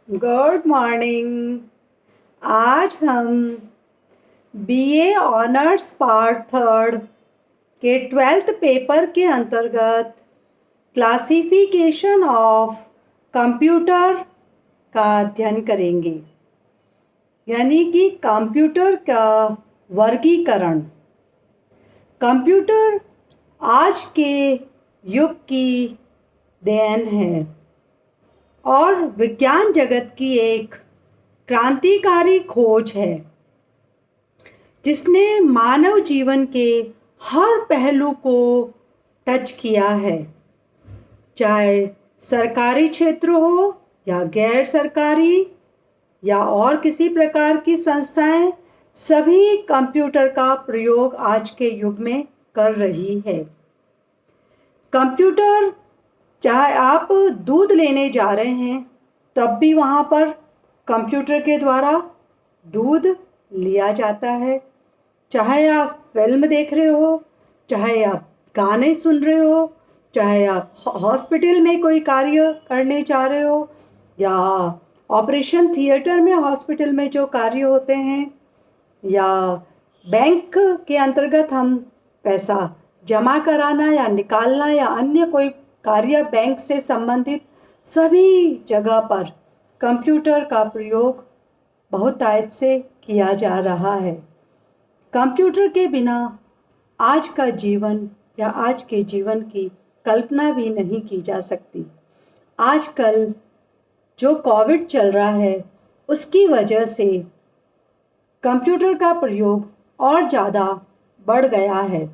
Good morning. आज हम BA honours part third के 12th पेपर के अंतर्गत क्लासिफिकेशन ऑफ कंप्यूटर का अध्ययन करेंगे, यानी कि कंप्यूटर का वर्गीकरण। कंप्यूटर आज के युग की देन है और विज्ञान जगत की एक क्रांतिकारी खोज है जिसने मानव जीवन के हर पहलू को टच किया है, चाहे सरकारी क्षेत्र हो या गैर सरकारी या और किसी प्रकार की संस्थाएं, सभी कंप्यूटर का प्रयोग आज के युग में कर रही है। कंप्यूटर, चाहे आप दूध लेने जा रहे हैं तब भी वहाँ पर कंप्यूटर के द्वारा दूध लिया जाता है, चाहे आप फिल्म देख रहे हो, चाहे आप गाने सुन रहे हो, चाहे आप हॉस्पिटल में कोई कार्य करने जा रहे हो या ऑपरेशन थिएटर में हॉस्पिटल में जो कार्य होते हैं, या बैंक के अंतर्गत हम पैसा जमा कराना या निकालना या अन्य कोई कार्य बैंक से संबंधित, सभी जगह पर कंप्यूटर का प्रयोग बहुतायत से किया जा रहा है। कंप्यूटर के बिना आज का जीवन या आज के जीवन की कल्पना भी नहीं की जा सकती। आजकल जो कोविड चल रहा है उसकी वजह से कंप्यूटर का प्रयोग और ज़्यादा बढ़ गया है।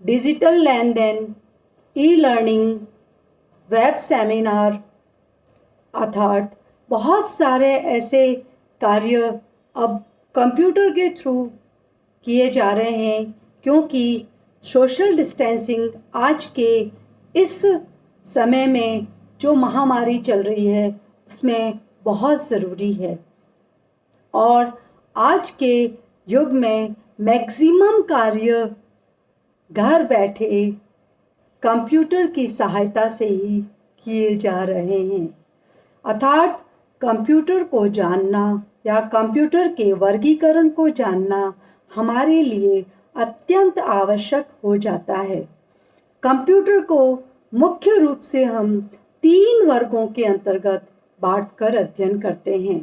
डिजिटल लेन देन, ई लर्निंग, वेब सेमिनार अर्थात बहुत सारे ऐसे कार्य अब कंप्यूटर के थ्रू किए जा रहे हैं, क्योंकि सोशल डिस्टेंसिंग आज के इस समय में जो महामारी चल रही है उसमें बहुत ज़रूरी है। और आज के युग में मैक्सिमम कार्य घर बैठे कंप्यूटर की सहायता से ही किए जा रहे हैं। अर्थात कंप्यूटर को जानना या कंप्यूटर के वर्गीकरण को जानना हमारे लिए अत्यंत आवश्यक हो जाता है। कंप्यूटर को मुख्य रूप से हम 3 वर्गों के अंतर्गत बांटकर अध्ययन करते हैं।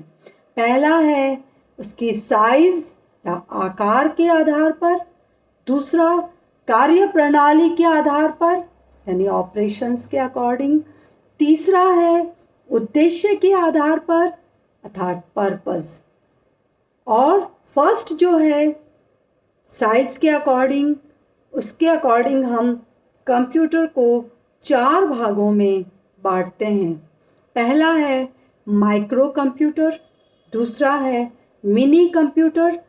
पहला है उसकी साइज या आकार के आधार पर, दूसरा कार्य प्रणाली के आधार पर यानी ऑपरेशंस के अकॉर्डिंग, तीसरा है उद्देश्य के आधार पर अर्थात पर्पस, और फर्स्ट जो है साइज के अकॉर्डिंग, उसके अकॉर्डिंग हम कंप्यूटर को 4 भागों में बांटते हैं। पहला है माइक्रो कंप्यूटर, दूसरा है मिनी कंप्यूटर,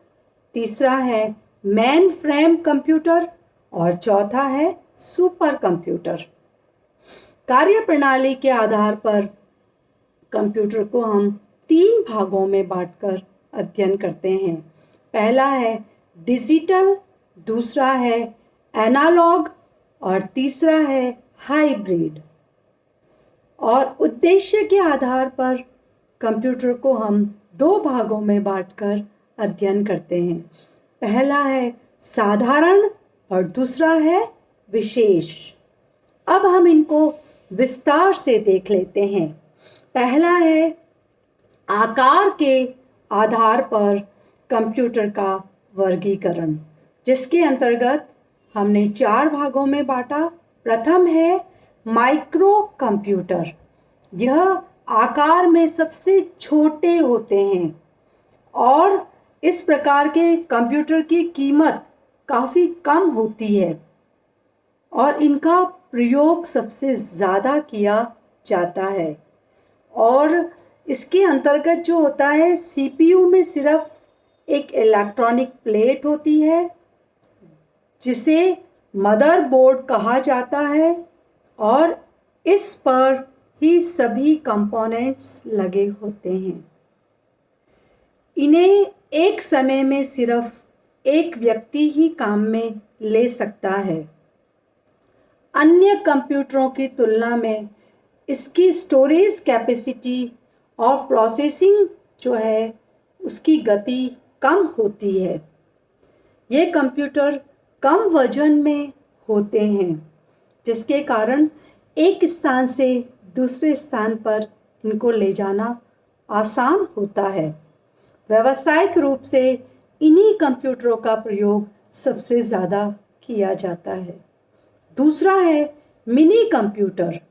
तीसरा है मेन फ्रेम कंप्यूटर और चौथा है सुपर कंप्यूटर। कार्य प्रणाली के आधार पर कंप्यूटर को हम 3 भागों में बांटकर अध्ययन करते हैं। पहला है डिजिटल, दूसरा है एनालॉग और तीसरा है हाइब्रिड। और उद्देश्य के आधार पर कंप्यूटर को हम 2 भागों में बांटकर अध्ययन करते हैं। पहला है साधारण और दूसरा है विशेष। अब हम इनको विस्तार से देख लेते हैं। पहला है आकार के आधार पर कंप्यूटर का वर्गीकरण, जिसके अंतर्गत हमने 4 भागों में बांटा। प्रथम है माइक्रो कंप्यूटर। यह आकार में सबसे छोटे होते हैं और इस प्रकार के कंप्यूटर की कीमत काफ़ी कम होती है और इनका प्रयोग सबसे ज़्यादा किया जाता है। और इसके अंतर्गत जो होता है, सीपीयू में सिर्फ एक इलेक्ट्रॉनिक प्लेट होती है जिसे मदरबोर्ड कहा जाता है और इस पर ही सभी कंपोनेंट्स लगे होते हैं। इन्हें एक समय में सिर्फ एक व्यक्ति ही काम में ले सकता है। अन्य कंप्यूटरों की तुलना में इसकी स्टोरेज कैपेसिटी और प्रोसेसिंग जो है उसकी गति कम होती है। ये कंप्यूटर कम वजन में होते हैं, जिसके कारण एक स्थान से दूसरे स्थान पर इनको ले जाना आसान होता है। व्यावसायिक रूप से इन्हीं कंप्यूटरों का प्रयोग सबसे ज़्यादा किया जाता है। दूसरा है मिनी कंप्यूटर।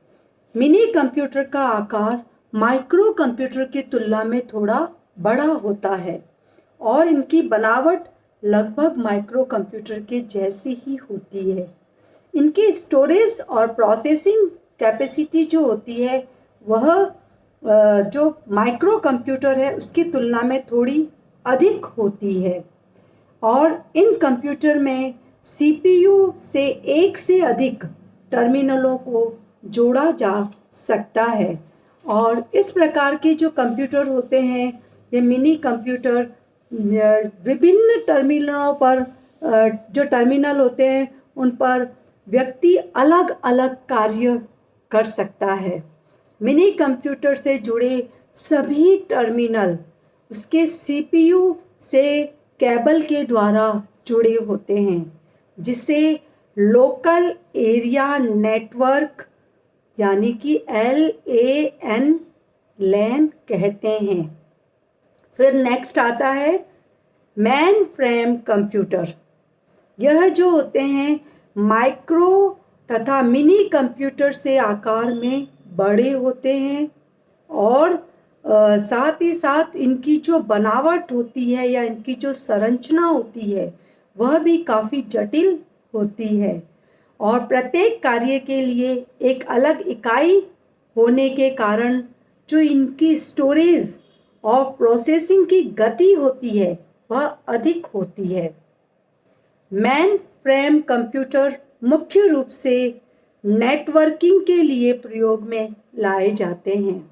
मिनी कंप्यूटर का आकार माइक्रो कंप्यूटर की तुलना में थोड़ा बड़ा होता है और इनकी बनावट लगभग माइक्रो कंप्यूटर के जैसी ही होती है। इनकी स्टोरेज और प्रोसेसिंग कैपेसिटी जो होती है वह जो माइक्रो कंप्यूटर है उसकी तुलना में थोड़ी अधिक होती है और इन कंप्यूटर में सीपीयू से एक से अधिक टर्मिनलों को जोड़ा जा सकता है और इस प्रकार के जो कंप्यूटर होते हैं ये मिनी कंप्यूटर विभिन्न टर्मिनलों पर जो टर्मिनल होते हैं उन पर व्यक्ति अलग अलग कार्य कर सकता है। मिनी कंप्यूटर से जुड़े सभी टर्मिनल उसके सीपीयू से केबल के द्वारा जुड़े होते हैं, जिसे लोकल एरिया नेटवर्क यानी कि LAN लैन कहते हैं। फिर नेक्स्ट आता है मैन फ्रेम कंप्यूटर। यह जो होते हैं माइक्रो तथा मिनी कंप्यूटर से आकार में बड़े होते हैं और साथ ही साथ इनकी जो बनावट होती है या इनकी जो संरचना होती है वह भी काफ़ी जटिल होती है और प्रत्येक कार्य के लिए एक अलग इकाई होने के कारण जो इनकी स्टोरेज और प्रोसेसिंग की गति होती है वह अधिक होती है। मैन फ्रेम कंप्यूटर मुख्य रूप से नेटवर्किंग के लिए प्रयोग में लाए जाते हैं।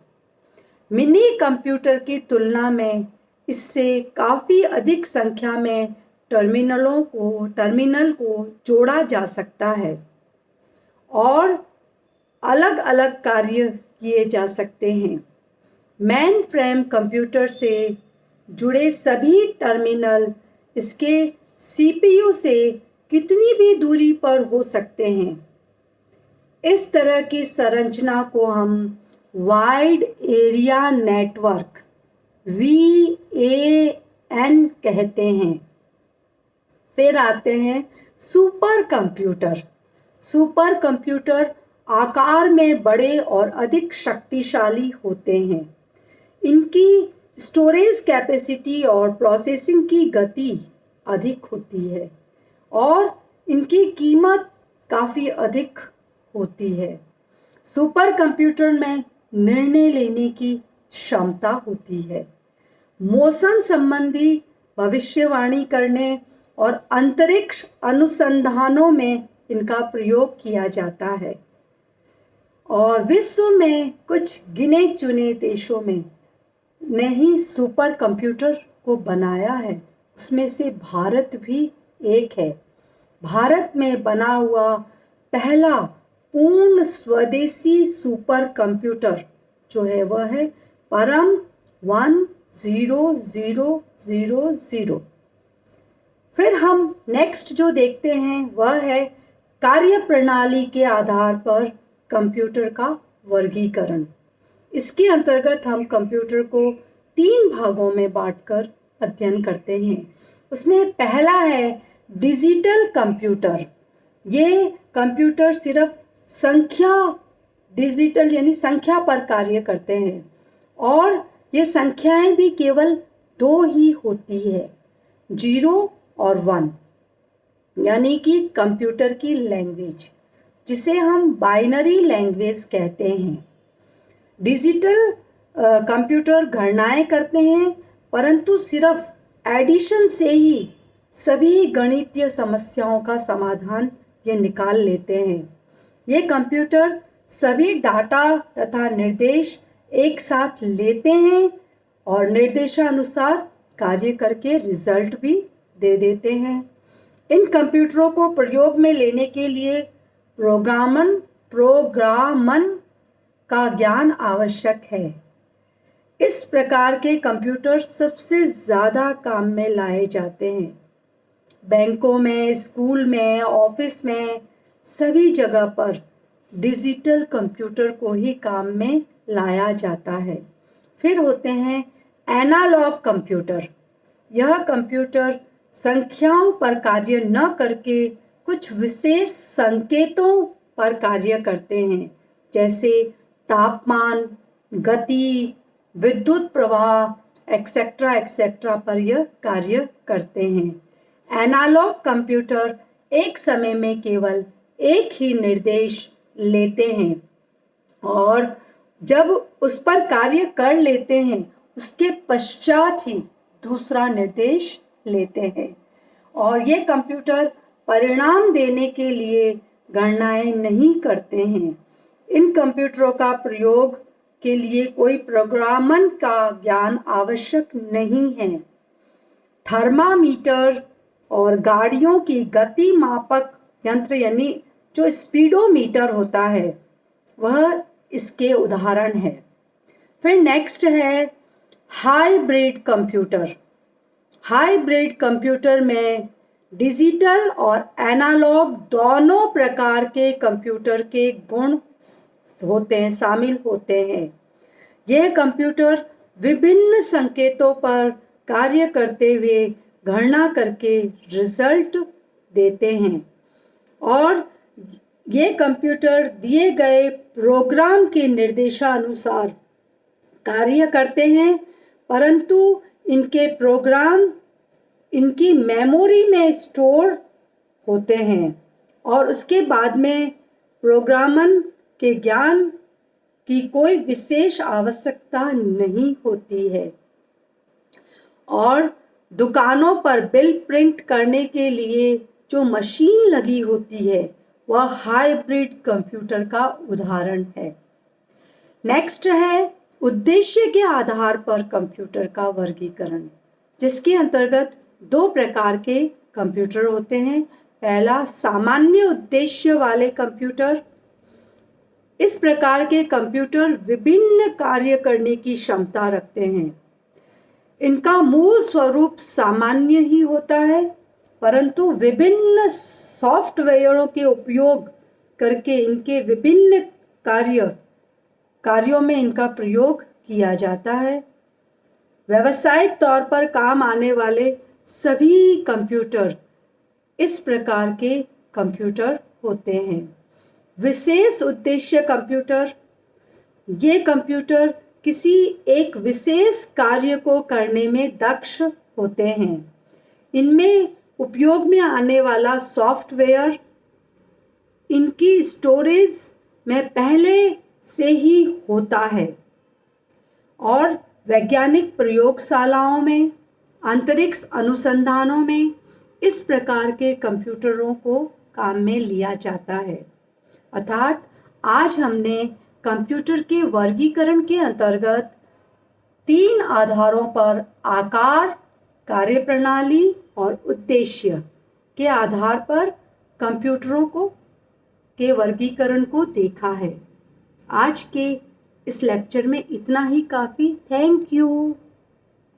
मिनी कंप्यूटर की तुलना में इससे काफ़ी अधिक संख्या में टर्मिनल को जोड़ा जा सकता है और अलग अलग कार्य किए जा सकते हैं। मैन फ्रेम कंप्यूटर से जुड़े सभी टर्मिनल इसके सीपीयू से कितनी भी दूरी पर हो सकते हैं। इस तरह की संरचना को हम वाइड एरिया नेटवर्क WAN कहते हैं। फिर आते हैं सुपर कंप्यूटर। सुपर कंप्यूटर आकार में बड़े और अधिक शक्तिशाली होते हैं। इनकी स्टोरेज कैपेसिटी और प्रोसेसिंग की गति अधिक होती है और इनकी कीमत काफ़ी अधिक होती है। सुपर कंप्यूटर में निर्णय लेने की क्षमता होती है। मौसम संबंधी भविष्यवाणी करने और अंतरिक्ष अनुसंधानों में इनका प्रयोग किया जाता है और विश्व में कुछ गिने चुने देशों में ने ही सुपर कंप्यूटर को बनाया है। उसमें से भारत भी एक है। भारत में बना हुआ पहला पूर्ण स्वदेशी सुपर कंप्यूटर जो है वह है परम 10000। फिर हम नेक्स्ट जो देखते हैं वह है कार्य प्रणाली के आधार पर कंप्यूटर का वर्गीकरण। इसके अंतर्गत हम कंप्यूटर को 3 भागों में बांटकर अध्ययन करते हैं। उसमें पहला है डिजिटल कंप्यूटर। ये कंप्यूटर सिर्फ डिजिटल यानी संख्या पर कार्य करते हैं और ये संख्याएं भी केवल 2 ही होती है, 0 और 1, यानी कि कंप्यूटर की लैंग्वेज जिसे हम बाइनरी लैंग्वेज कहते हैं। डिजिटल कंप्यूटर गणनाएं करते हैं परंतु सिर्फ एडिशन से ही सभी गणितीय समस्याओं का समाधान ये निकाल लेते हैं। ये कंप्यूटर सभी डाटा तथा निर्देश एक साथ लेते हैं और निर्देशानुसार कार्य करके रिजल्ट भी दे देते हैं। इन कंप्यूटरों को प्रयोग में लेने के लिए प्रोग्रामन का ज्ञान आवश्यक है। इस प्रकार के कंप्यूटर सबसे ज़्यादा काम में लाए जाते हैं। बैंकों में, स्कूल में, ऑफिस में, सभी जगह पर डिजिटल कंप्यूटर को ही काम में लाया जाता है। फिर होते हैं एनालॉग कंप्यूटर। यह कंप्यूटर संख्याओं पर कार्य न करके कुछ विशेष संकेतों पर कार्य करते हैं, जैसे तापमान, गति, विद्युत प्रवाह एक्सेट्रा एक्सेट्रा पर यह कार्य करते हैं। एनालॉग कंप्यूटर एक समय में केवल एक ही निर्देश लेते हैं और जब उस पर कार्य कर लेते हैं उसके पश्चात ही दूसरा निर्देश लेते हैं। और ये कंप्यूटर परिणाम देने के लिए गणनाएं नहीं करते हैं। इन कंप्यूटरों का प्रयोग के लिए कोई प्रोग्रामन का ज्ञान आवश्यक नहीं है। थर्मामीटर और गाड़ियों की गति मापक यंत्र यानी जो स्पीडोमीटर होता है वह इसके उदाहरण है। फिर नेक्स्ट है हाइब्रिड कंप्यूटर। हाइब्रिड कंप्यूटर में डिजिटल और एनालॉग दोनों प्रकार के कंप्यूटर के गुण होते हैं, शामिल होते हैं। यह कंप्यूटर विभिन्न संकेतों पर कार्य करते हुए गणना करके रिजल्ट देते हैं और ये कंप्यूटर दिए गए प्रोग्राम के निर्देशानुसार कार्य करते हैं, परंतु इनके प्रोग्राम इनकी मेमोरी में स्टोर होते हैं और उसके बाद में प्रोग्रामन के ज्ञान की कोई विशेष आवश्यकता नहीं होती है। और दुकानों पर बिल प्रिंट करने के लिए जो मशीन लगी होती है वह हाइब्रिड कंप्यूटर का उदाहरण है। नेक्स्ट है उद्देश्य के आधार पर कंप्यूटर का वर्गीकरण, जिसके अंतर्गत दो प्रकार के कंप्यूटर होते हैं। पहला सामान्य उद्देश्य वाले कंप्यूटर। इस प्रकार के कंप्यूटर विभिन्न कार्य करने की क्षमता रखते हैं। इनका मूल स्वरूप सामान्य ही होता है, परंतु विभिन्न सॉफ्टवेयरों के उपयोग करके इनके विभिन्न कार्यों में इनका प्रयोग किया जाता है। व्यावसायिक तौर पर काम आने वाले सभी कंप्यूटर इस प्रकार के कंप्यूटर होते हैं। विशेष उद्देश्य कंप्यूटर, ये कंप्यूटर किसी एक विशेष कार्य को करने में दक्ष होते हैं। इनमें उपयोग में आने वाला सॉफ्टवेयर इनकी स्टोरेज में पहले से ही होता है और वैज्ञानिक प्रयोगशालाओं में, अंतरिक्ष अनुसंधानों में इस प्रकार के कंप्यूटरों को काम में लिया जाता है। अर्थात आज हमने कंप्यूटर के वर्गीकरण के अंतर्गत 3 आधारों पर आकार, कार्यप्रणाली और उद्देश्य के आधार पर कंप्यूटरों के वर्गीकरण को देखा है। आज के इस लेक्चर में इतना ही काफ़ी। Thank you.